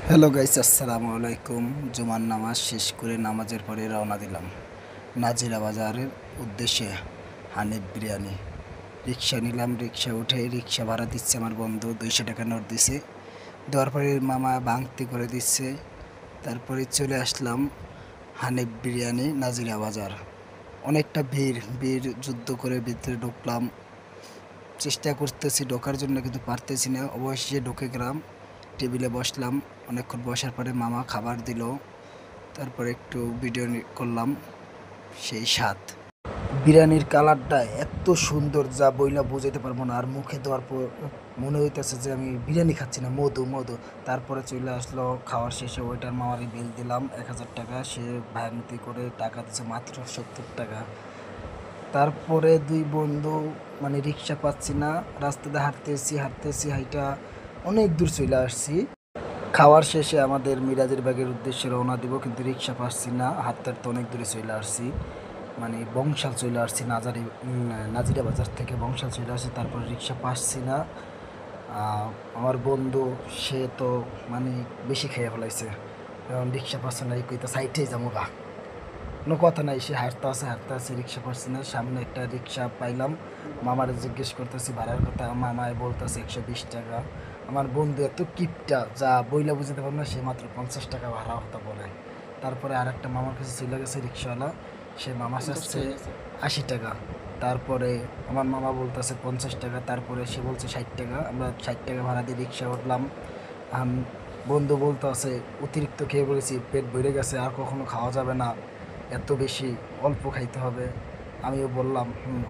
Hello guys, আসসালামু আলাইকুম। জুমার নামাজ শেষ করে নামাজের পরে রওনা দিলাম নাজিরা বাজারের উদ্দেশ্যে। হানিফ বিরিয়ানি রিক্সা নিলাম। রিক্সা উঠে রিক্সা ভাড়া দিচ্ছে আমার বন্ধু, 200 টাকা নোট দিছে। দেওয়ার পরে মামা ভাঙতি করে দিচ্ছে। তারপরে চলে আসলাম হানিফ বিরিয়ানি নাজিরা বাজার। অনেকটা ভিড় ভিড়, যুদ্ধ করে ভিতরে ঢুকলাম। চেষ্টা করতেছি ঢোকার জন্য, কিন্তু পারতেছি না। অবশ্যই ঢুকে গেলাম, টেবিলে বসলাম। অনেকক্ষণ বসার পরে মামা খাবার দিল। তারপরে একটু ভিডিও করলাম। সেই স্বাদ, বিরিয়ানির কালারটা এত সুন্দর যা বইলা বোঝাতে পারবো না। আর মুখে দেওয়ার পর মনে হইতেছে যে আমি বিরিয়ানি খাচ্ছি না, মধু মধু। তারপরে চলে আসলো খাওয়ার শেষে ওইটার মামারই বিল দিলাম 1000 টাকা। সে ভাঙতি করে টাকা দিচ্ছে মাত্র 70 টাকা। তারপরে দুই বন্ধু, মানে রিক্সা পাচ্ছি না, রাস্তাতে হাঁটতেছি হাঁটতেছি হাইটা অনেক দূর চলে আসছি। খাওয়ার শেষে আমাদের মিরাজের বাগের উদ্দেশ্যে রওনা দিব, কিন্তু রিক্সা পাচ্ছি না। হাঁটতে হাঁটতে অনেক দূরে চলে আসছি, মানে বংশাল চলে আসছি। নাজিরা বাজার থেকে বংশাল চলে আসছি। তারপরে রিক্সা পাচ্ছি না। আমার বন্ধু সে তো মানে বেশি খেয়ে ফেলাইছে, কারণ রিক্সা পাচ্ছে না। এই কইতে সাইডেই যাবো গা, কোনো কথা নাই। সে হাঁটতে আসছে, রিক্সা পাচ্ছি না। সামনে একটা রিক্সা পাইলাম। মামারে জিজ্ঞেস করতেছি ভাড়ার কথা, মামায় বলতেছে 120 টাকা। আমার বন্ধু এত কিপটা যা বইলা বুঝতে পারবো না, সে মাত্র 50 টাকা ভাড়া হতো বলে। তারপরে আর একটা মামার কাছে চলে গেছে রিক্সাওয়ালা, সে মামা চাচ্ছে 80 টাকা। তারপরে আমার মামা বলতেছে 50 টাকা। তারপরে সে বলছে 60 টাকা। আমরা 60 টাকা ভাড়া দিয়ে রিক্সা উঠলাম। বন্ধু বলতে আছে অতিরিক্ত খেয়ে বলেছি, পেট ভরে গেছে, আর কখনো খাওয়া যাবে না, এত বেশি, অল্প খাইতে হবে। আমিও বললাম